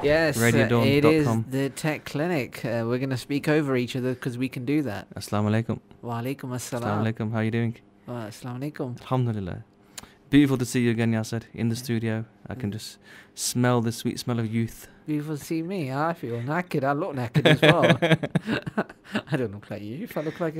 Yes, it is RadioDawn.com. the Tech Clinic. We're going to speak over each other because we can do that. Assalamu alaikum. Wa alaikum Assalamu assalam. alaikum. How are you doing? Assalamu alaikum. Alhamdulillah. Beautiful to see you again, Yasar, in the studio. I can just smell the sweet smell of youth. Beautiful to see me. I feel knackered. I look knackered as well. I don't look like you. If I look like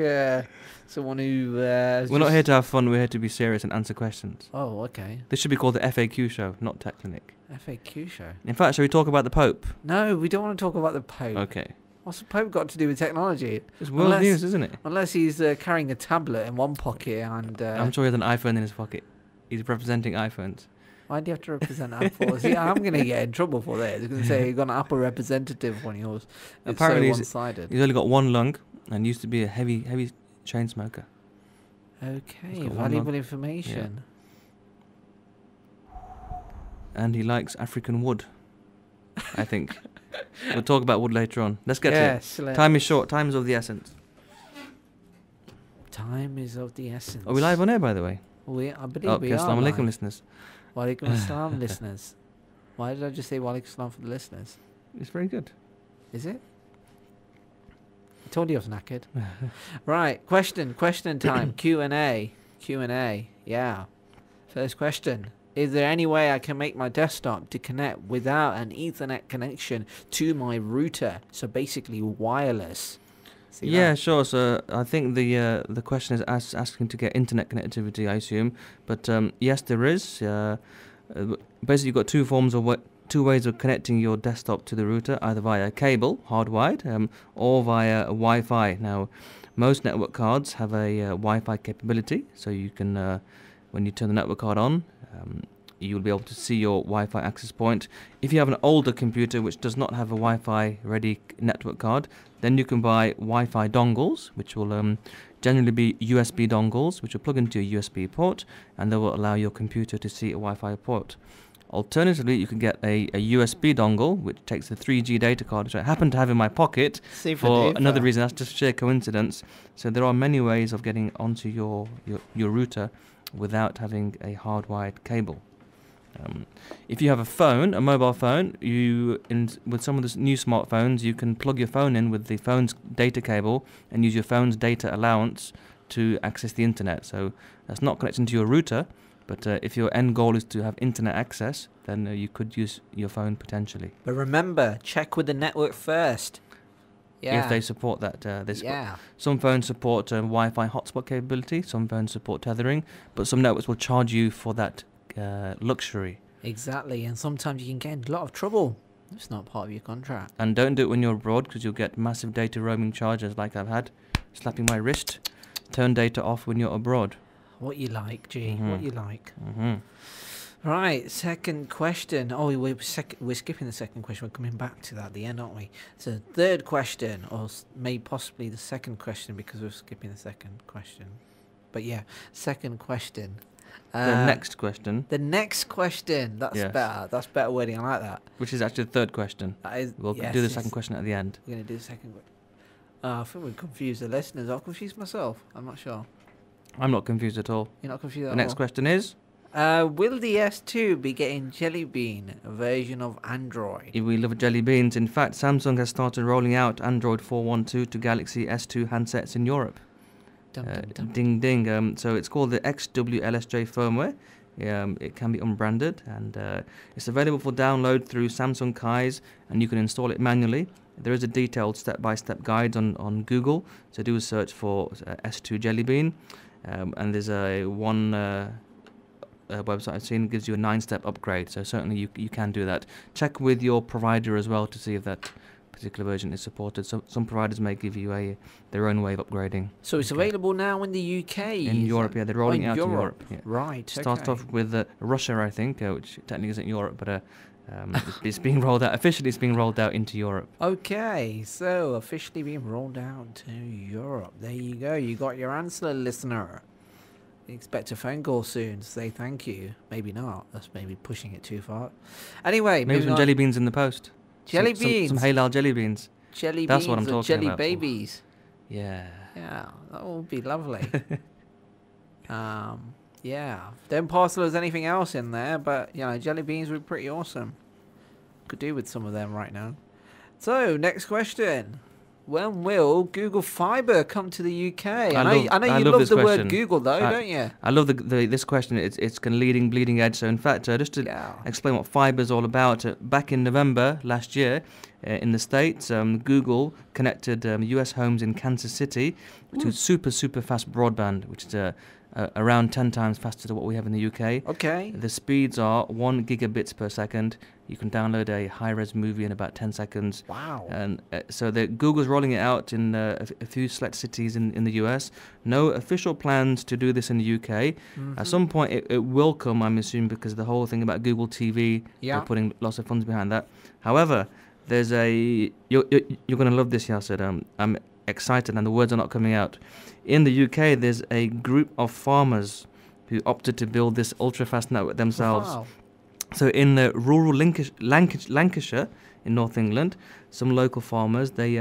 someone who... We're not here to have fun. We're here to be serious and answer questions. Oh, okay. This should be called the FAQ show, not Tech Clinic. FAQ show? In fact, shall we talk about the Pope? No, we don't want to talk about the Pope. Okay. What's the Pope got to do with technology? It's world news, isn't it? Unless he's carrying a tablet in one pocket and... I'm sure he has an iPhone in his pocket. He's representing iPhones. Why do you have to represent Apple? See, I'm going to get in trouble for this. It's going to say you've got an Apple representative on yours. It's Apparently so one-sided. He's only got one lung and used to be a heavy chain smoker. Okay, valuable information. Yeah. And he likes African wood, I think. We'll talk about wood later on. Let's get to it. Time is short. Time is of the essence. Time is of the essence. Are we live on air, by the way? I believe we are. Assalamu alaikum, listeners. Wa alaikum assalam, listeners. Why did I just say wa alaikum assalam for the listeners? It's very good. Is it? I told you I was knackered. Right, question time. Q&A. Yeah. First question. Is there any way I can make my desktop to connect without an Ethernet connection to my router? So basically wireless. See yeah, that? sure. So I think the question is asking to get internet connectivity, I assume. But yes, there is. Basically, you've got two ways of connecting your desktop to the router, either via cable, hardwired, or via Wi-Fi. Now, most network cards have a Wi-Fi capability, so you can, when you turn the network card on, you'll be able to see your Wi-Fi access point. If you have an older computer which does not have a Wi-Fi ready network card, then you can buy Wi-Fi dongles, which will generally be USB dongles, which will plug into your USB port, and they will allow your computer to see a Wi-Fi port. Alternatively, you can get a USB dongle, which takes the 3G data card, which I happen to have in my pocket for another reason. That's just sheer coincidence. So there are many ways of getting onto your router without having a hardwired cable. If you have a mobile phone, with some of the new smartphones, you can plug your phone in with the phone's data cable and use your phone's data allowance to access the internet. So that's not connecting to your router, but if your end goal is to have internet access, then you could use your phone potentially. But remember, check with the network first. Yeah. If they support that. Some phones support Wi-Fi hotspot capability, some phones support tethering, but some networks will charge you for that luxury. Exactly, and sometimes you can get in a lot of trouble. It's not part of your contract. And don't do it when you're abroad, because you'll get massive data roaming charges like I've had. Slapping my wrist. Turn data off when you're abroad. What you like, G. What you like. Mm-hmm. Right, second question. Oh, we're skipping the second question. We're coming back to that at the end, aren't we? So third question, or maybe possibly the second question, because we're skipping the second question. But yeah, second question. The next question. The next question. That's better. That's better wording. I like that. Which is actually the third question. We'll do the second question at the end. We're going to do the second question. I think we've confused the listeners. I've confused myself. I'm not sure. I'm not confused at all. You're not confused at all? The next question is? Will the S2 be getting Jelly Bean version of Android? We love jelly beans. In fact, Samsung has started rolling out Android 4.1.2 to Galaxy S2 handsets in Europe. Ding ding. So it's called the XWLSJ firmware. It can be unbranded, and it's available for download through Samsung Kais, and you can install it manually. There is a detailed step-by-step guide on Google, so do a search for S2 Jelly Bean, and there's one website I've seen gives you a 9-step upgrade, so certainly you can do that. Check with your provider as well to see if that particular version is supported. So some providers may give you their own way of upgrading. So it's available now in the UK? In Europe, yeah. They're rolling out in Europe. Yeah. Right, Started off with Russia, I think, which technically isn't Europe, but it's being rolled out. Officially, it's being rolled out into Europe. Okay, so officially being rolled out to Europe. There you go. You got your answer, listener. Expect a phone call soon to say thank you. Maybe not. That's maybe pushing it too far. Anyway, maybe some jelly beans in the post. Jelly beans. Some halal jelly beans. Jelly That's beans. what I'm talking jelly about. babies. Yeah. Yeah, that would be lovely. Yeah. Don't parcel us anything else in there, but jelly beans would be pretty awesome. Could do with some of them right now. So, next question. When will Google Fiber come to the UK? I know you love the word Google, though, don't you? I love this question. It's kind of bleeding edge. So, in fact, just to explain what fiber is all about, back in November last year, in the States, Google connected US homes in Kansas City to super fast broadband, which is around 10 times faster than what we have in the UK. Okay. The speeds are 1 gigabits per second. You can download a high-res movie in about 10 seconds. Wow. And so Google's rolling it out in a few select cities in the US. No official plans to do this in the UK. Mm-hmm. At some point it will come, I'm assuming, because the whole thing about Google TV, yeah, they're putting lots of funds behind that. However, there's you're going to love this, Yasar. I'm excited and the words are not coming out. In the UK, there's a group of farmers who opted to build this ultra-fast network themselves. Wow. So in rural Lancashire in North England, some local farmers, they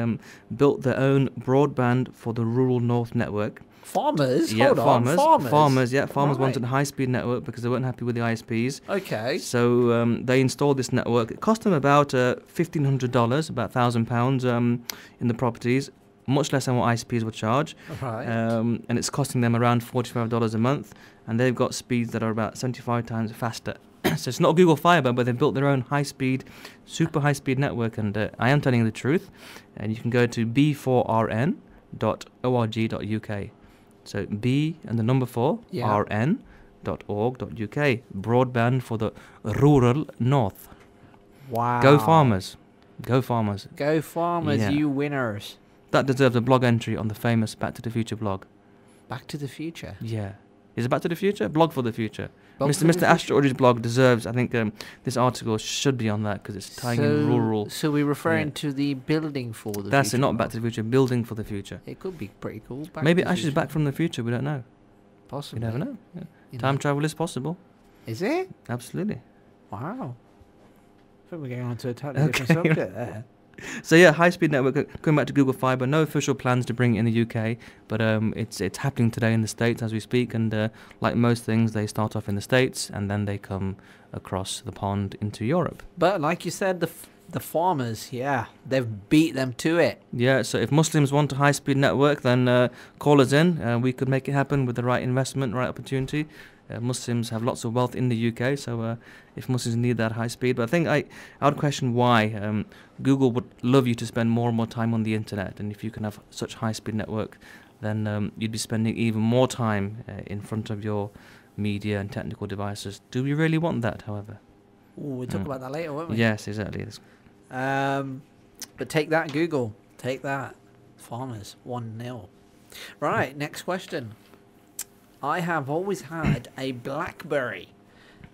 built their own broadband for the rural North network. Farmers? Yeah, Hold on, farmers right. wanted a high-speed network because they weren't happy with the ISPs. Okay. So they installed this network. It cost them about $1,500, about £1,000 in the properties, much less than what ISPs would charge. Right. And it's costing them around $45 a month, and they've got speeds that are about 75 times faster. So it's not Google Fiber, but they've built their own super high-speed network, and I am telling you the truth. And you can go to b4rn.org.uk. So B and the number 4, rn.org.uk. Broadband for the rural North. Wow. Go farmers. Go farmers. Go farmers, Yeah. you winners. That deserves a blog entry on the famous Back to the Future blog. Back to the Future. Yeah. Is it Back to the Future? Blog for the Future. Blog for Mr. the Astrology's blog deserves, I think, this article should be on that because it's tying in rural. So we're referring to the building for the That's future. it, not Back to the Future, building for the future. It could be pretty cool. Maybe to the Ash is future. back from the future, we don't know. Possibly. You never know. Yeah. You Time know. travel is possible. Is it? Absolutely. Wow. I think we're getting on to a totally different subject there. So yeah, high-speed network, going back to Google Fiber, no official plans to bring it in the UK, but it's happening today in the States as we speak, and like most things, they start off in the States, and then they come across the pond into Europe. But like you said, the farmers, yeah, they've beat them to it. Yeah, so if Muslims want a high-speed network, then call us in. We could make it happen with the right investment, right opportunity. Muslims have lots of wealth in the UK, so if Muslims need that high speed. But I think I would question why. Google would love you to spend more and more time on the internet, and if you can have such high-speed network, then you'd be spending even more time in front of your media and technical devices. Do we really want that, however? Ooh, we'll talk about that later, won't we? Yes, exactly. But take that, Google. Take that. Farmers, 1-0. Right, next question. I have always had a BlackBerry.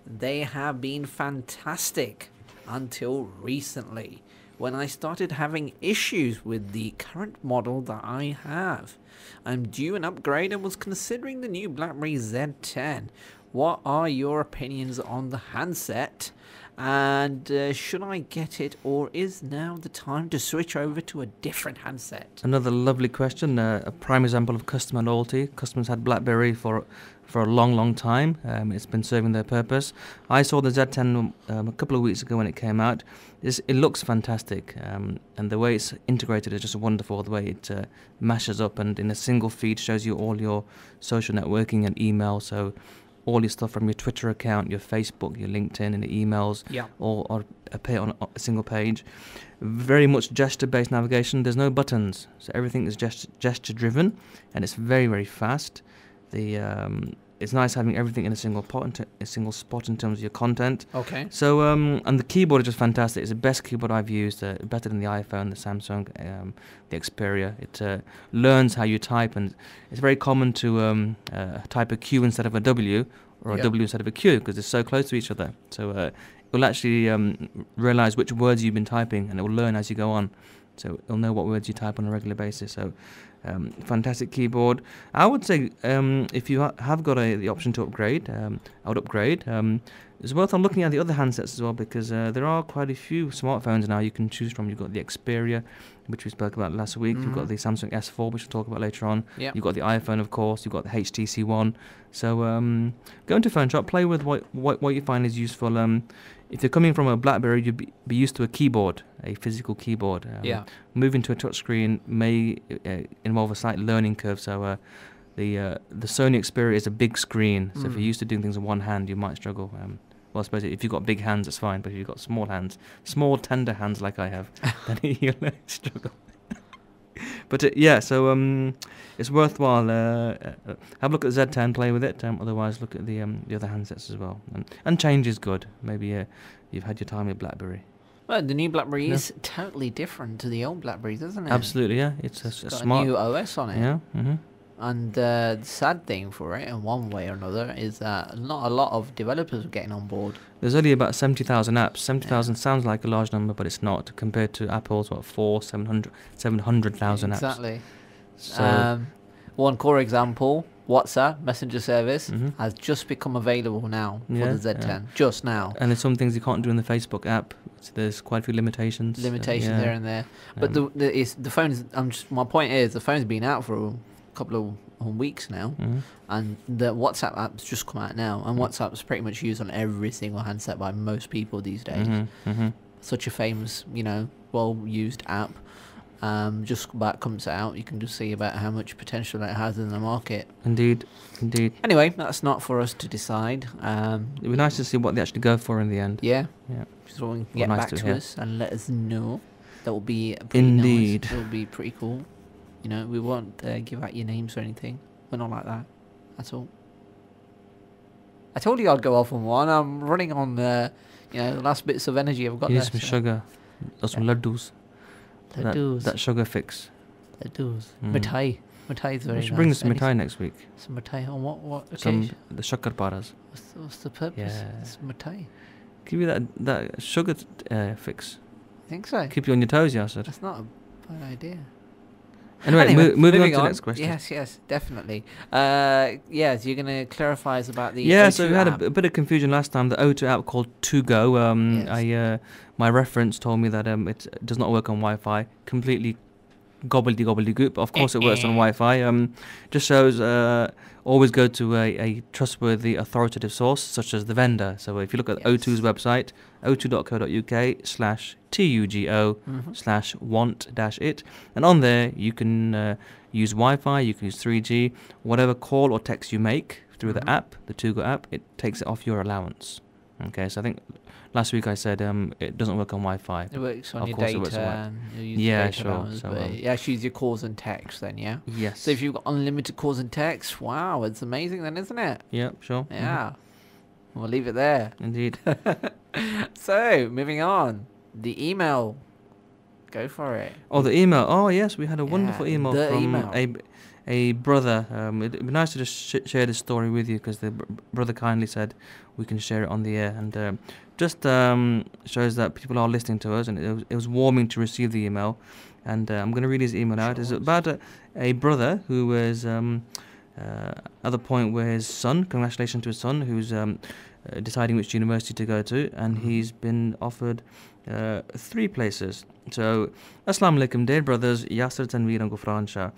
They have been fantastic until recently, when I started having issues with the current model that I have. I'm due an upgrade and was considering the new BlackBerry Z10. What are your opinions on the handset? And should I get it, or is now the time to switch over to a different handset? Another lovely question, a prime example of customer loyalty. Customers had BlackBerry for a long time. It's been serving their purpose. I saw the Z10 a couple of weeks ago when it came out. It looks fantastic, and the way it's integrated is just wonderful. The way it mashes up and in a single feed shows you all your social networking and email. So all your stuff from your Twitter account, your Facebook, your LinkedIn, and the emails, all appear on a single page. Very much gesture-based navigation. There's no buttons, so everything is gesture-driven, and it's very fast. It's nice having everything in a single spot in terms of your content. Okay. So and the keyboard is just fantastic. It's the best keyboard I've used. Better than the iPhone, the Samsung, the Xperia. It learns how you type, and it's very common to type a Q instead of a W, or a W instead of a Q, because they're so close to each other. So it will actually realize which words you've been typing, and it will learn as you go on. So it'll know what words you type on a regular basis. So fantastic keyboard. I would say if you have got the option to upgrade, I would upgrade. It's worth on looking at the other handsets as well, because there are quite a few smartphones now you can choose from. You've got the Xperia, which we spoke about last week. You've got the Samsung S4, which we'll talk about later on. Yep. You've got the iPhone, of course. You've got the HTC One. So go into phone shop, play with what you find is useful. if you're coming from a BlackBerry, you'd be used to a keyboard, a physical keyboard. Yeah. Moving to a touchscreen may involve a slight learning curve. So the Sony Xperia is a big screen. So if you're used to doing things in one hand, you might struggle. Well, I suppose if you've got big hands, it's fine. But if you've got small hands, small tender hands like I have, then you'll struggle. But yeah, so it's worthwhile. Have a look at the Z10, play with it. Otherwise, look at the other handsets as well. And change is good. Maybe you've had your time with BlackBerry. Well, the new BlackBerry is totally different to the old BlackBerries, isn't it? Absolutely, yeah. It's got smart. a new OS on it. Yeah. And the sad thing for it, in one way or another, is that not a lot of developers are getting on board. There's only about 70,000 apps. 70,000 sounds like a large number, but it's not compared to Apple's 700,000 apps. Exactly. So One core example, WhatsApp messenger service has just become available now for the Z10. Just now. And there's some things you can't do in the Facebook app. So there's quite a few limitations. There and there. But the phone's. My point is, the phone's been out for a couple of weeks now, and the WhatsApp app's just come out now, and WhatsApp's pretty much used on every single handset by most people these days. Such a famous, well-used app. Just about comes out, you can just see about how much potential it has in the market. Indeed. Anyway, that's not for us to decide. It'd be nice to see what they actually go for in the end. Yeah. Yeah. So you can get back to us and let us know. That will be pretty Indeed. nice. It will be pretty cool. We won't give out your names or anything. We're not like that at all. I told you I'd go off on one. I'm running on the last bits of energy I've got You need left. some sugar. Or some laddus. Laddus. That sugar fix. Laddus. Mithai. Mithai is very nice. We should bring some mithai next week. Some mithai on what occasion? The shakar paras. What's the purpose? Yeah. It's mithai. Give you that sugar fix. I think so. Keep you on your toes, Yasar. That's not a bad idea. Anyway, moving on to the next question. Yes, definitely. Yes, you're going to clarify us about the Yeah, O2 so we had app. a bit of confusion last time. The O2 app called To Go. Yes. My reference told me that it does not work on Wi-Fi. Completely gobbledygook. But of course, it works on Wi-Fi. Just shows always go to a trustworthy, authoritative source, such as the vendor. So if you look at O2's website, o2.co.uk/TUGO/want-it, and on there you can use Wi-Fi, you can use 3G, whatever call or text you make through the app, the To Go app, it takes it off your allowance. Okay, so I think last week I said it doesn't work on Wi-Fi. It works on Of your course it data works on and you use Yeah, data sure. allowance, So, but you actually use your calls and texts then, yeah? Yes. So if you've got unlimited calls and texts, wow, it's amazing then, isn't it? Yeah, sure. Yeah. We'll leave it there. Indeed. So, moving on. The email. Go for it. Oh, the email. Oh, yes, we had a wonderful email the from email. a brother. It'd be nice to just share this story with you because the brother kindly said we can share it on the air, and just shows that people are listening to us, and it was warming to receive the email. And I'm going to read his email out. It's about a brother who was at the point where his son, congratulations to his son, who's deciding which university to go to, and he's been offered 3 places. So, Assalamu alaikum, dear brothers, Yasar, Tanveer and Ghufran Shah.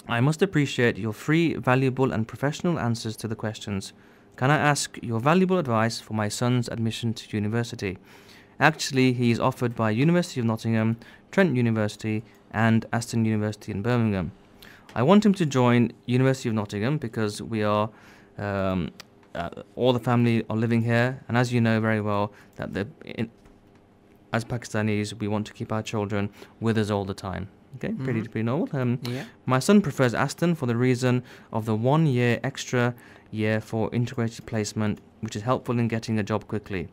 I must appreciate your free, valuable and professional answers to the questions. Can I ask your valuable advice for my son's admission to university? Actually, he is offered by University of Nottingham, Trent University and Aston University in Birmingham. I want him to join University of Nottingham because we are all the family are living here, and as you know very well, that as Pakistanis, we want to keep our children with us all the time. Okay, pretty normal. My son prefers Aston for the reason of the 1 year extra year for integrated placement, which is helpful in getting a job quickly.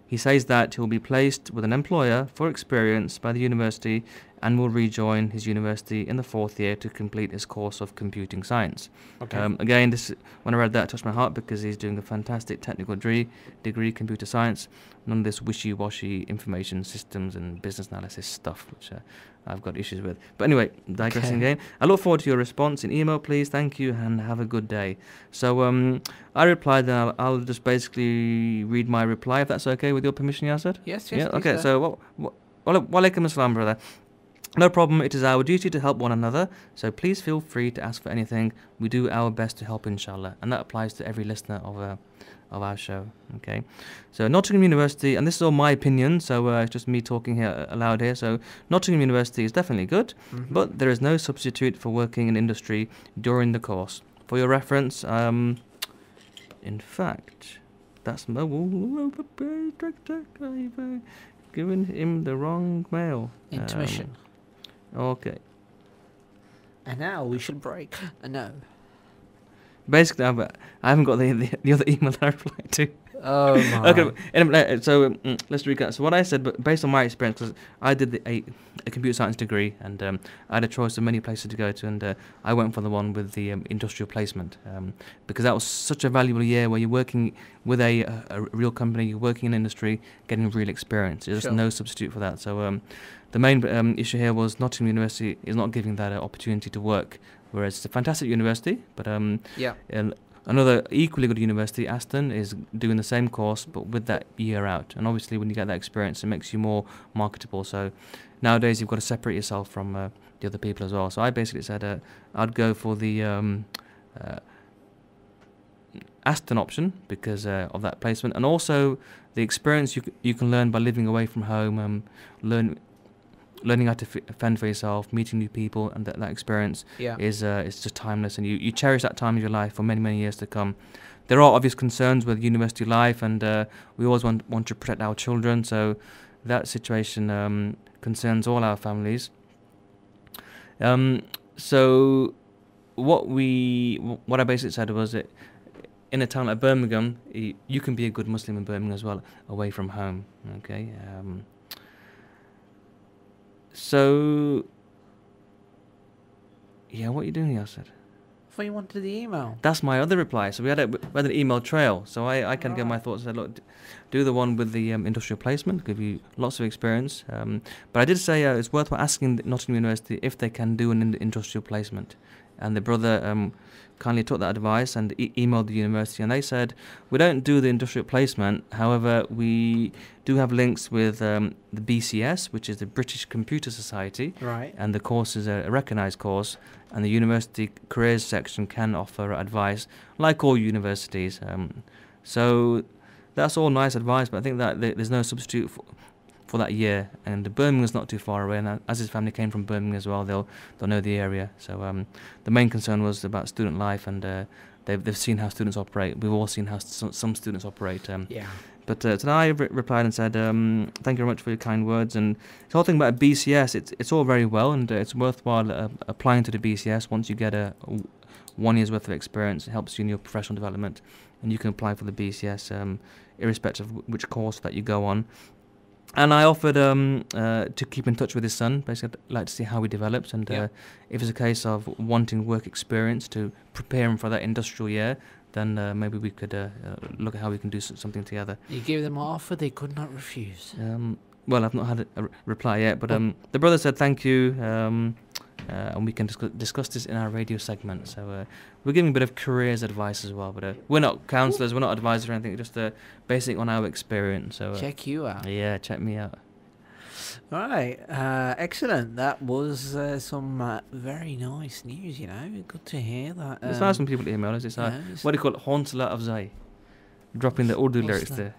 He says that he will be placed with an employer for experience by the university and will rejoin his university in the 4th year to complete his course of computing science. Okay. Again, when I read that, it touched my heart because he's doing a fantastic technical degree computer science, none of this wishy-washy information systems and business analysis stuff, which I've got issues with. But anyway, digressing again. I look forward to your response in email, please. Thank you and have a good day. So I replied that I'll just basically read my reply, if that's okay with your permission, Yasar? Yes, Yeah, please, okay, sir. so walaikum assalam, brother. No problem, it is our duty to help one another, so please feel free to ask for anything. We do our best to help, inshallah. And that applies to every listener of our show. Okay, so Nottingham University, and this is all my opinion, so it's just me talking here aloud here. So Nottingham University is definitely good, but there is no substitute for working in industry during the course. For your reference, in fact, that's giving him the wrong mail. Intermission. Okay. And now we should break. No. Basically, I haven't got the other email that I replied to. Oh my. Okay, anyway, so let's recap. So what I said, but based on my experience, because I did a computer science degree, and I had a choice of many places to go to, and I went for the one with the industrial placement, because that was such a valuable year where you're working with a real company, you're working in industry, getting real experience. There's Sure. no substitute for that. So the main issue here was Nottingham University is not giving that opportunity to work, whereas it's a fantastic university, but Yeah. another equally good university, Aston, is doing the same course but with that year out. And obviously when you get that experience, it makes you more marketable. So nowadays you've got to separate yourself from the other people as well. So I basically said I'd go for the Aston option because of that placement. And also the experience you can learn by living away from home, learning how to fend for yourself, meeting new people, and that experience is just timeless, and you cherish that time of your life for many, many years to come. There are obvious concerns with university life, and we always want to protect our children, so that situation concerns all our families. So what I basically said was that in a town like Birmingham, you can be a good Muslim in Birmingham as well, away from home, okay? So, yeah, what are you doing, Yasar? I thought you wanted the email. That's my other reply. So we had an email trail. So I can get my thoughts. I said, look, do the one with the industrial placement, give you lots of experience. But I did say it's worthwhile asking Nottingham University if they can do an industrial placement. And the brother kindly took that advice and emailed the university, and they said, we don't do the industrial placement, however we do have links with the BCS, which is the British Computer Society, Right. and the course is a recognised course, and the university careers section can offer advice like all universities. So that's all nice advice, but I think that there's no substitute for that year, and Birmingham's not too far away, and as his family came from Birmingham as well, they'll know the area. So the main concern was about student life, and they've seen how students operate. We've all seen how some students operate. But today I replied and said, thank you very much for your kind words. And the whole thing about BCS, it's all very well, and it's worthwhile applying to the BCS once you get a 1 year's worth of experience. It helps you in your professional development, and you can apply for the BCS irrespective of which course that you go on. And I offered to keep in touch with his son. Basically, I'd like to see how he develops, and if it's a case of wanting work experience to prepare him for that industrial year, then maybe we could look at how we can do something together. You gave them an offer they could not refuse. Well, I've not had a reply yet, but the brother said thank you, and we can discuss this in our radio segment. So we're giving a bit of careers advice as well, but we're not counsellors, we're not advisors or anything, just basic on our experience. So check you out. Yeah, check me out. All right, excellent. That was some very nice news, you know. Good to hear that. It's nice when people email us. It's what do you call it? Honsla of Zai. Dropping the Urdu lyrics there.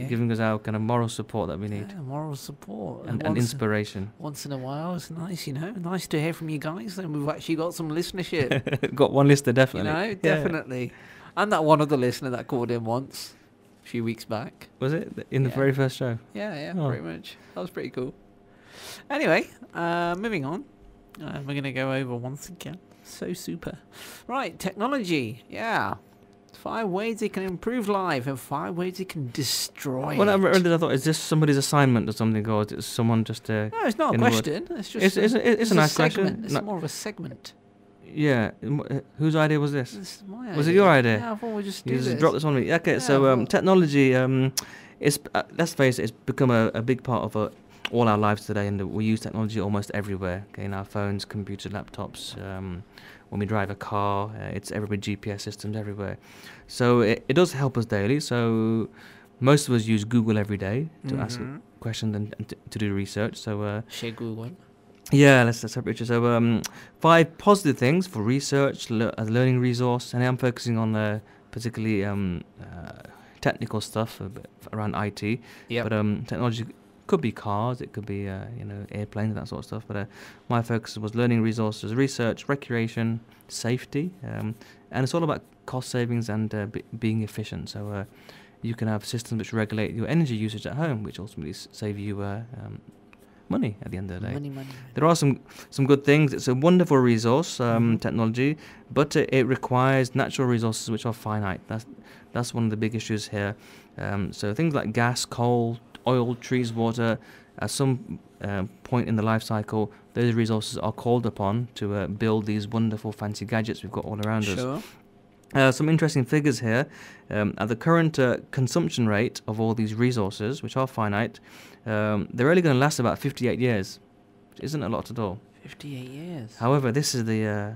Giving us our kind of moral support that we need. Yeah, moral support. And inspiration. Once in a while, it's nice, you know. Nice to hear from you guys. And we've actually got some listenership. Got one listener, definitely. You know, definitely. And that one other listener that called in once, a few weeks back. Was it? In the very first show? Yeah, pretty much. That was pretty cool. Anyway, moving on. We're going to go over once again. So super. Right, technology. Yeah. 5 ways it can improve life and 5 ways it can destroy it. Well, I thought, is this somebody's assignment or something, or is it someone just... no, it's not a question. It's just it's a nice question. It's more of a segment. Yeah. Whose idea was this? This is my idea. Was it your idea? Yeah, I thought we'd just do you this. just dropped this on me. Okay, Yeah, so technology, it's let's face it, it's become a big part of all our lives today, and we use technology almost everywhere. Okay, in our phones, computers, laptops, when we drive a car, it's everywhere, GPS systems everywhere. So it does help us daily. So most of us use Google every day to ask questions and to do research. So share Google. Yeah, let's separate it. So 5 positive things for research as a learning resource, and I'm focusing on particularly technical stuff around IT. Yeah. But technology could be cars, it could be airplanes, that sort of stuff. But my focus was learning resources, research, recreation, safety, and it's all about cost savings and being efficient. So you can have systems which regulate your energy usage at home, which ultimately save you money at the end of the day. Money. There are some good things. It's a wonderful resource, technology, but it requires natural resources which are finite. That's one of the big issues here. So things like gas, coal, oil, trees, water, at some point in the life cycle, those resources are called upon to build these wonderful fancy gadgets we've got all around us. Some interesting figures here. At the current consumption rate of all these resources, which are finite, they're only going to last about 58 years, which isn't a lot at all. 58 years. However, this is the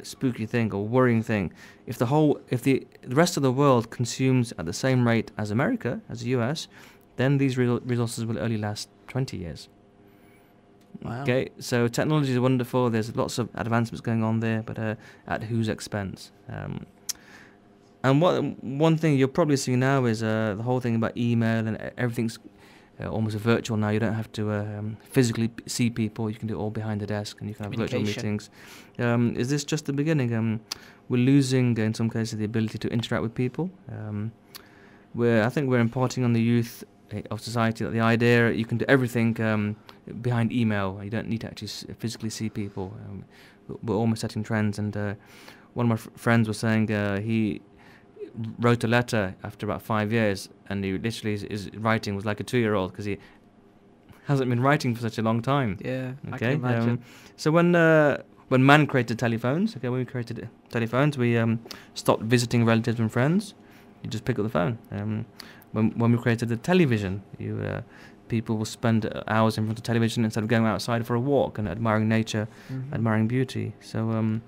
spooky thing or worrying thing. If the rest of the world consumes at the same rate as America, as the US, then these resources will only last 20 years. Wow. Okay, so technology is wonderful. There's lots of advancements going on there, but at whose expense? And one thing you're probably seeing now is the whole thing about email and everything's almost virtual now. You don't have to physically see people. You can do it all behind the desk, and you can have virtual meetings. Is this just the beginning? We're losing, in some cases, the ability to interact with people. I think we're imparting on the youth of society that the idea you can do everything behind email. You don't need to actually physically see people. We're almost setting trends, and one of my friends was saying he wrote a letter after about 5 years, and he literally his writing was like a 2-year-old because he hasn't been writing for such a long time. Yeah, okay. I can imagine. So when man created telephones, when we created telephones, we stopped visiting relatives and friends. You just pick up the phone. When we created the television, people will spend hours in front of television instead of going outside for a walk and admiring nature, admiring beauty. So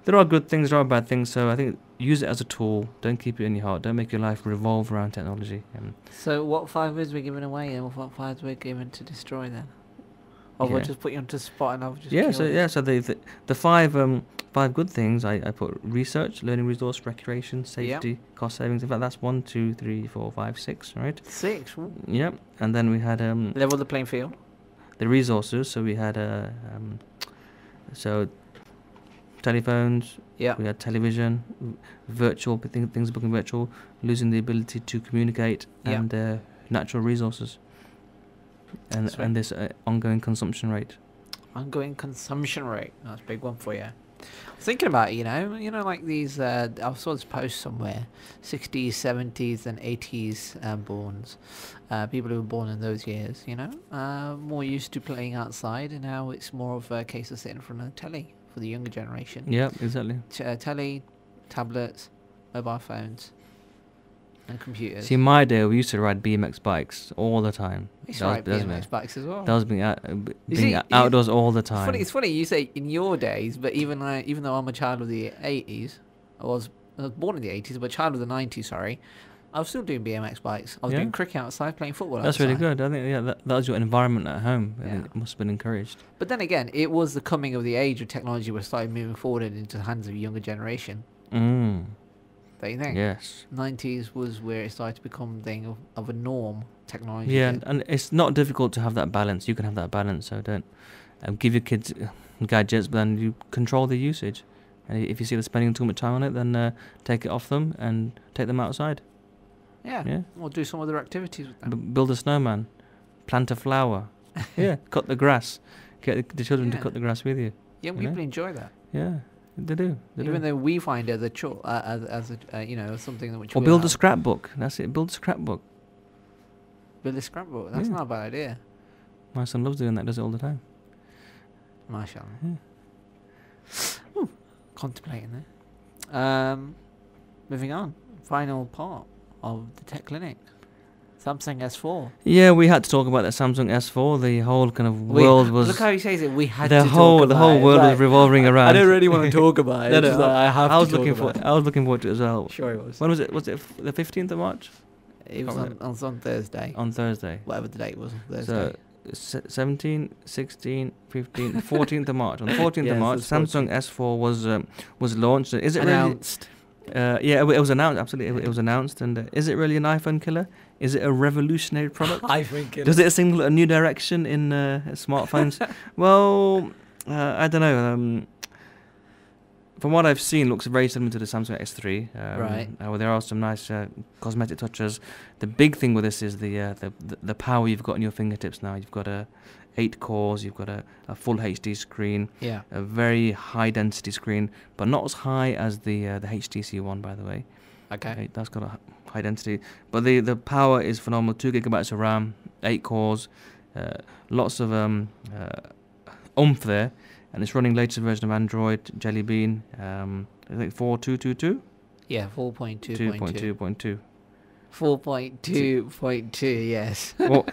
there are good things, there are bad things. So I think use it as a tool. Don't keep it in your heart. Don't make your life revolve around technology. So what 5 words we're giving away, and what 5 words we're given to destroy then? Or we'll just put you onto the spot and I'll just So the five good things I put: research, learning resource, recreation, safety, cost savings. In fact, that's 1, 2, 3, 4, 5, 6, right? 6. Ooh. Yep. And then we had level the playing field. The resources. So we had telephones. Yeah. We had television, virtual things becoming virtual, losing the ability to communicate, and natural resources. And this ongoing consumption rate. Ongoing consumption rate. That's a big one for you. Thinking about it, like these. I saw this post somewhere. 60s, 70s, and 80s borns. People who were born in those years. More used to playing outside, and now it's more of a case of sitting in front of the telly for the younger generation. Yeah, exactly. Telly, tablets, mobile phones, and computers. See, in my day, we used to ride BMX bikes all the time. We used to ride BMX bikes as well. That was being outdoors all the time. It's funny you say in your days, but even though I'm a child of the 80s, I was born in the 80s, but a child of the 90s, sorry, I was still doing BMX bikes. I was doing cricket outside, playing football outside. That's really good. I think that was your environment at home. Yeah. It must have been encouraged. But then again, it was the coming of the age of technology where started moving forward into the hands of a younger generation. Don't you think? Yes. 90s was where it started to become a thing of a norm, technology. Yeah, and it's not difficult to have that balance. You can have that balance, so don't give your kids gadgets, but then you control the usage. And if you see they're spending too much time on it, then take it off them and take them outside. Yeah. Or do some other activities with them. Build a snowman, plant a flower, cut the grass, get the children to cut the grass with you. Young people enjoy that. Yeah, they do. Even though we find it as a chore, something which. Or build a scrapbook. That's it. Build a scrapbook. Build a scrapbook. That's not a bad idea. My son loves doing that. Does it all the time. MashaAllah. Yeah. Contemplating there. Moving on. Final part of the Tech Clinic. Samsung S4. Yeah, we had to talk about that Samsung S4. The whole kind of world was. Look how he says it. We had to talk about it. The whole world was revolving around. I don't really want to talk about it. I was looking forward to it as well. Sure, it was. When was it? Was it the 15th of March? It was on Thursday. On Thursday. Whatever the date was. Thursday. So 17, 16, 15, 14th of March. On the 14th Yes, of March, it's Samsung S4 was launched. Is it announced? really? Yeah, it was announced. Absolutely, it was announced. And is it really an iPhone killer? Is it a revolutionary product? iPhone killer. Does it signal a new direction in smartphones? Well, I don't know. From what I've seen, looks very similar to the Samsung S3. Right. Well, there are some nice cosmetic touches. The big thing with this is the power you've got in your fingertips now. You've got 8 cores. You've got a full HD screen. Yeah. A very high density screen, but not as high as the HTC one, by the way. Okay. That's got a high density, but the power is phenomenal. 2 gigabytes of RAM, 8 cores, lots of oomph there. And it's running latest version of Android, Jelly Bean, I think 4.2.2.2? Yeah, 4.2.2. 2.2.2. 4.2.2, yes. Well,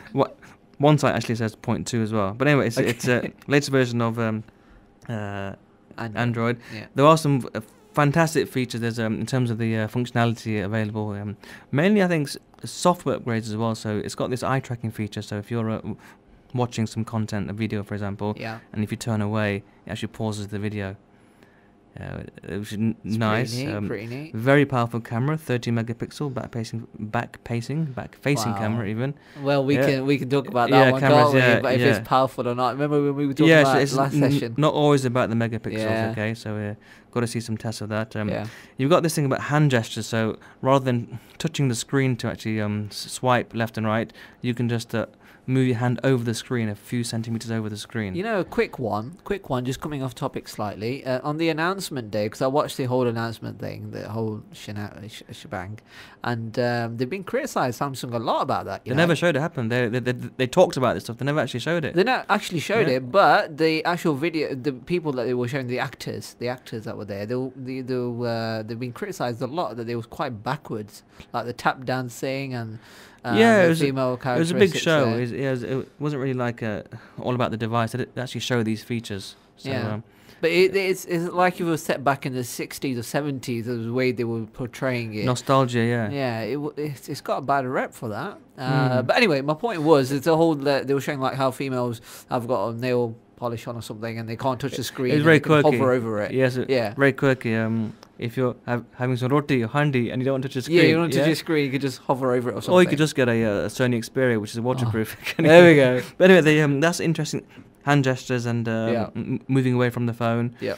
one site actually says 0.2 as well. But anyway, it's a latest version of Android. Yeah. There are some fantastic features. There's in terms of the functionality available. Mainly, I think, software upgrades as well. So it's got this eye tracking feature. So if you're watching some content, a video for example, and if you turn away, it actually pauses the video, which is nice. Pretty neat. Very powerful camera, 30 megapixel back facing camera even. Well, we can talk about that one, cameras, can't we? But if it's powerful or not. Remember when we were talking about it's last session? not always about the megapixels. Okay, so got to see some tests of that. Yeah. You've got this thing about hand gestures, so rather than touching the screen to actually swipe left and right, you can just move your hand over the screen, a few centimeters over the screen. You know, a quick one, just coming off topic slightly. On the announcement day, because I watched the whole announcement thing, the whole shebang, and they've been criticised, Samsung, a lot about that. They never showed it happen. They talked about this stuff. They never actually showed it. They not actually showed it, but the actual video, the people that they were showing, the actors that were there, they've been criticised a lot that they was quite backwards, like the tap dancing and. It was female it was a big show. It wasn't really like all about the device. It actually showed these features. So, but it's like if it was set back in the 60s or 70s, the way they were portraying it. Nostalgia, yeah. Yeah, it's got a bad rep for that. But anyway, my point was, it's a whole, they were showing like how females have got a nail polish on or something and they can't touch the screen. It's very quirky. Hover over it. Yes, very quirky. If you're having some roti or handi and you don't want to touch the screen. Yeah, you don't want to touch the screen, you could just hover over it or something. Or you could just get a Sony Xperia, which is waterproof. There we go. But anyway, that's interesting. Hand gestures and moving away from the phone. Yeah.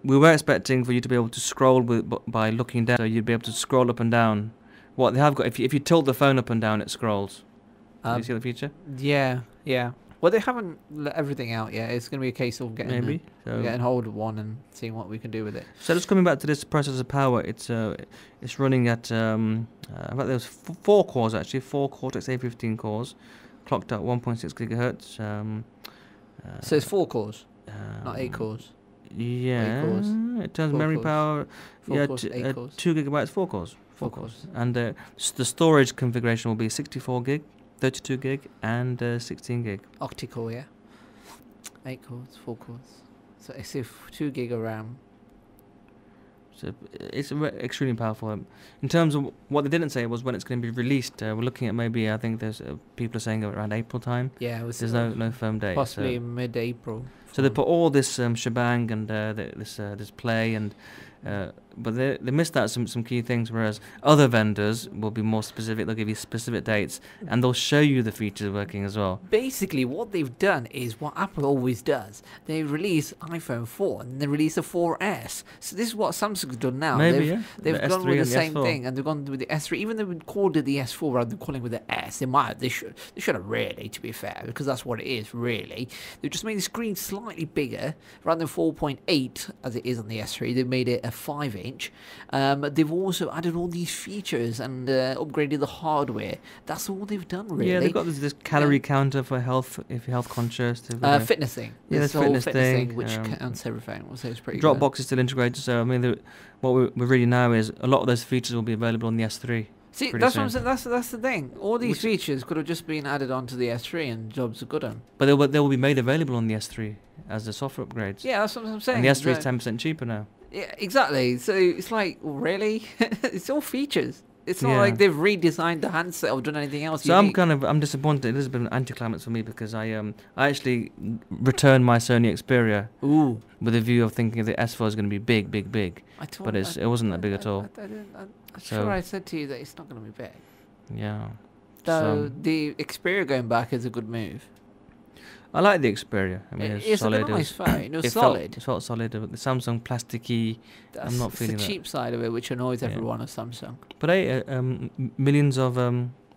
We were expecting for you to be able to scroll by looking down, so you'd be able to scroll up and down. What they have got, if you tilt the phone up and down, it scrolls. Do you see the feature? Yeah. Well, they haven't let everything out yet. It's going to be a case of getting hold of one and seeing what we can do with it. So just coming back to this processor power, it's running at there's 4 cores actually, 4 Cortex A15 cores, clocked at 1.6 gigahertz. So it's 4 cores, not 8 cores. Yeah, 8 cores. It turns 4 memory cores. power. 4 cores, 8 cores. 2 gigabytes, 4 cores. 4 cores. And the storage configuration will be 64 gig. 32 gig and 16 gig. Octa-core, yeah. 8 cores, 4 cores. So it's 2 gig of RAM. So it's extremely powerful. In terms of what they didn't say was when it's going to be released. We're looking at maybe, I think there's people are saying around April time. Yeah, there's no firm date. Possibly mid-April. So they put all this shebang and this play and. But they missed out some key things, whereas other vendors will be more specific. They'll give you specific dates and they'll show you the features working as well. Basically, what they've done is what Apple always does. They release iPhone 4 and they release a 4S. So this is what Samsung's done now. They've gone with the same thing, and they've gone with the S3. Even though we called it the S4 rather than calling it the S, they should have really, to be fair, because that's what it is really. They've just made the screen slightly bigger, rather than 4.8 as it is on the S3. They've made it a 5-inch. They've also added all these features and upgraded the hardware. That's all they've done, really. Yeah, they've got this calorie counter for health, if you're health conscious. Fitness thing. Yeah, this fitness thing, which counts everything. So it's pretty Dropbox good. is still integrated, so I mean, what we really know is a lot of those features will be available on the S3. See, that's what I'm saying. That's the thing. All these features could have just been added onto the S3 and jobs are good on. But they will be made available on the S3 as the software upgrades. Yeah, that's what I'm saying. And the S3 is 10% cheaper now. Yeah, exactly. So it's like, really? It's all features. It's not Yeah. like they've redesigned the handset or done anything else. So unique. I'm disappointed. It has been an anticlimax for me because I actually returned my Sony Xperia Ooh. with a view of thinking the S4 is going to be big, big, big. I told But it wasn't that big at all. I'm So- sure I said to you that it's not going to be big. Yeah. So So- the Xperia going back is a good move. I like the Xperia. I mean, It's solid. a nice phone. It was it solid. Felt solid. The Samsung plasticky. That's, not it's feeling the that. cheap side of it, which annoys Yeah. everyone of Samsung. But hey, millions of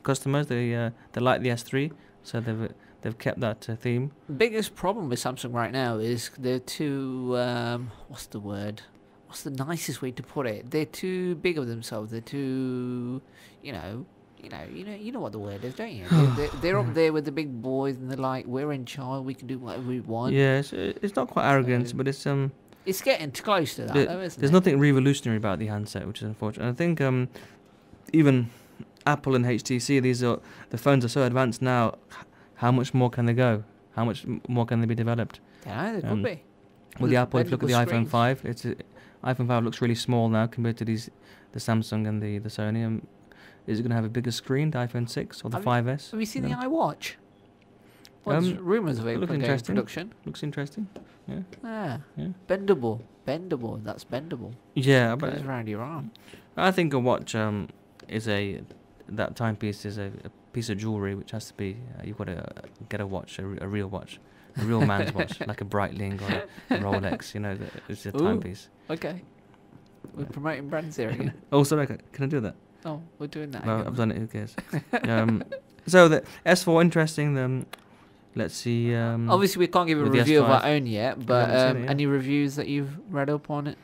customers they like the S3, so they've kept that theme. Biggest problem with Samsung right now is they're too. What's the word? What's the nicest way to put it? They're too big of themselves. They're too, you know what the word is, don't you? They're up there with the big boys, and they're like, we're in charge. We can do whatever we want. Yeah, it's not quite arrogant, So- but it's It's getting close to that, There- though, isn't there's it? nothing revolutionary about the handset, which is unfortunate. I think even Apple and HTC, the phones are so advanced now. How much more can they go? How much more can they be developed? Yeah, they could um, be. With the Apple, if you look at the Bendable iPhone 5, iPhone 5 looks really small now compared to the Samsung and the Sony. Is it going to have a bigger screen, the iPhone 6 or the Have you- 5S? Have you seen No. the iWatch? Well, there's rumours of it look going into interesting. production. Looks interesting. Ah, Yeah. bendable. That's bendable. Yeah, Goes but around your arm. I think a watch that timepiece is a piece of jewelry which has to be. You've got to get a watch, a real watch, a real man's watch, like a Breitling or a Rolex. It's a Ooh. timepiece. Okay. We're promoting brands here again. Oh, sorry, can I do that? Oh, we're doing that No, again. I've done it. Who cares? So the S4 interesting. Let's see. Obviously, we can't give a with the review of our S5. own yet, but haven't seen it yet. any reviews that you've read up on it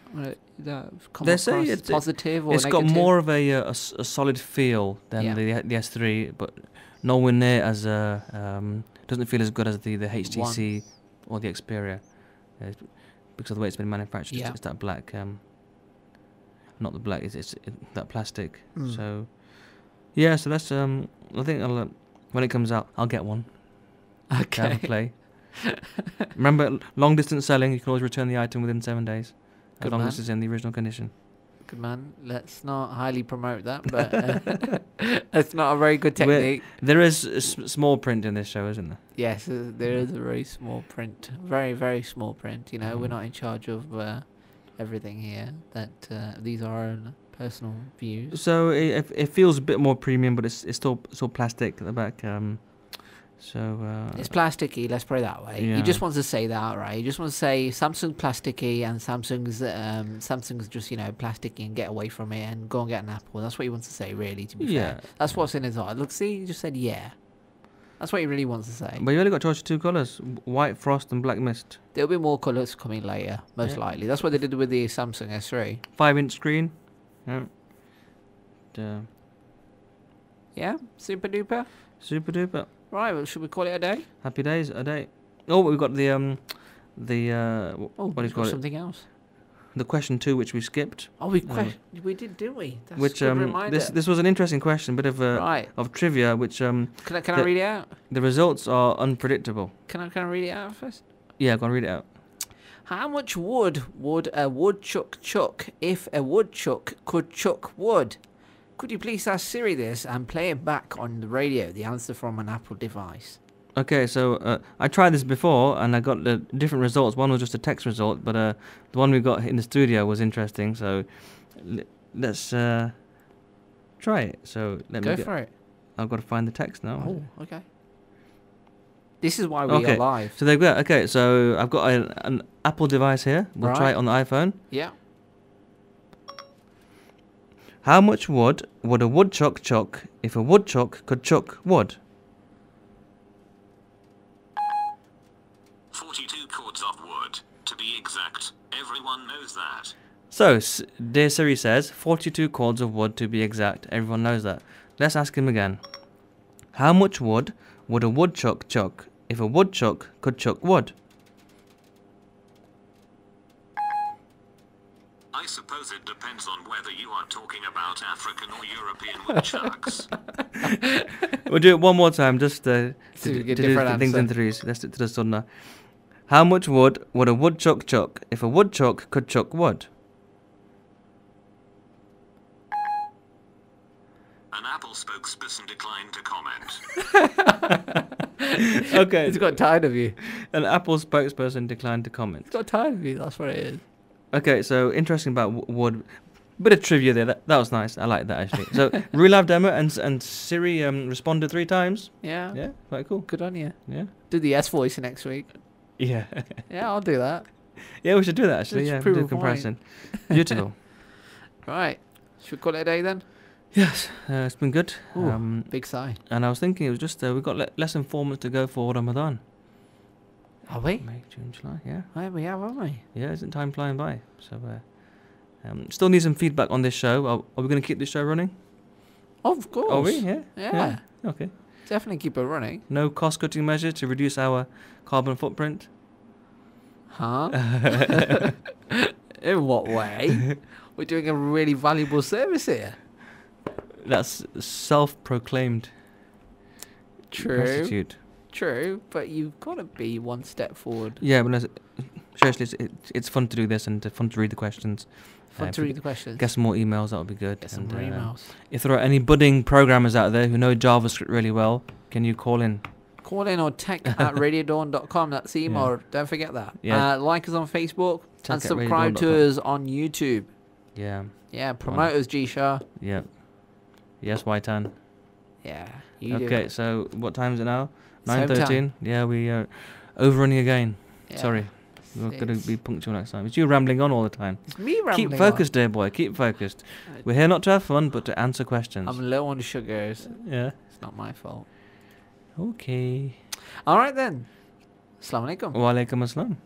that have come They across say it's- positive or it's negative? got more of a solid feel than Yeah. the S3, but nowhere near as doesn't feel as good as the HTC or the Xperia, because of the way it's been manufactured. Yeah. It's that black, not the black. It's that plastic. Mm. So yeah, so that's I think when it comes out, I'll get one to have a Okay. play. Remember, long distance selling. You can always return the item within 7 days, Good as long man. as it's in the original condition. Good man. Let's not highly promote that, but that's not a very good We're- technique. There is small print in this show, isn't there? Yes, there is a very small print. Very, very small print. We're not in charge of everything here. These are our own personal views. So it feels a bit more premium, but it's still plastic at the back. It's plasticky, let's put it that way. yeah. He just wants to say that, right? He just wants to say Samsung plasticky and Samsung's just, plasticky and get away from it and go and get an Apple. That's what he wants to say, really, to be Yeah. fair. That's what's in his heart. Look, see, he just said yeah. That's what he really wants to say. But you only got choice of 2 colours: white frost and black mist. There'll be more colours coming later, most Yeah. likely. That's what they did with the Samsung S3. 5-inch screen. Yeah. Yeah? Super duper? Super duper. Right, well, should we call it a day? Happy days a day. Oh, we've got the Oh, what do you we've call got it? something else. The question 2, which we skipped. Oh, we did, didn't we? That's Which a good reminder. this was an interesting question, bit of Right. of trivia, which Can I read it out? the results are unpredictable. Can I read it out first? Yeah, go on, read it out. How much wood would a woodchuck chuck if a woodchuck could chuck wood? Could you please ask Siri this and play it back on the radio, the answer from an Apple device? Okay, so I tried this before and I got the different results. One was just a text result, but the one we got in the studio was interesting. So let's try it. So Go for it. I've got to find the text now. Oh, okay. This is why we are live. So they've got okay. So I've got an Apple device here. We'll try Right. it on the iPhone. Yeah. How much wood would a woodchuck chuck if a woodchuck could chuck wood? 42 cords of wood, to be exact. Everyone knows that. So, dear Siri says 42 cords of wood to be exact. Everyone knows that. Let's ask him again. How much wood would a woodchuck chuck if a woodchuck could chuck wood? I suppose it depends on whether you are talking about African or European woodchucks. We'll do it one more time just to we get do different things in answer. threes. Let's do it to the sunnah. How much wood would a woodchuck chuck if a woodchuck could chuck wood? An Apple spokesperson declined to comment. Okay. He's got tired of you. An Apple spokesperson declined to comment. He's got tired of you. That's what it is. Okay, so interesting about Wood. Bit of trivia there. That was nice. I like that actually. So real life demo and Siri responded 3 times. Yeah. Yeah, quite cool. Good on you. Yeah. Do the S voice next week. Yeah. Yeah, I'll do that. Yeah, we should do that actually. Just Yeah, prove do a point. comparison. Beautiful. Right. Should we call it a day then? Yes, it's been good. Ooh, big sigh. And I was thinking it was just we've got less than 4 months to go for Ramadan. Are we? May, June, July. Yeah. Right, we have, haven't we? Yeah, isn't time flying by? So still need some feedback on this show. Are we going to keep this show running? Of course. Are we? Yeah. Yeah. Okay. Definitely keep it running. No cost-cutting measures to reduce our carbon footprint. Huh? In what way? We're doing a really valuable service here. That's self-proclaimed prostitute. True, but you've got to be one step forward. Yeah, but seriously, it's fun to do this and fun to read the questions. Fun to read the questions. Get some more emails, that would be good. Get some And, more emails. If there are any budding programmers out there who know JavaScript really well, can you call in? Call in or tech@radiodawn.com. That's the email. Yeah. Don't forget that. Yeah. Like us on Facebook Tech and at subscribe to radiodawn.com. us on YouTube. Yeah. Yeah, promote us, G-Shah. Yeah. Yes, Whitan. Yeah, you do Okay, it. so what time is it now? It's home 9:13. time. Yeah, we are overrunning again. Yeah. Sorry. We're going It's- to be punctual next time. It's you rambling on all the time. It's me rambling Keep focused, dear boy. Keep focused. We're here not to have fun, but to answer questions. I'm low on sugars. Yeah. It's not my fault. Okay. All right then. Assalamu alaikum. Wa alaikum assalam.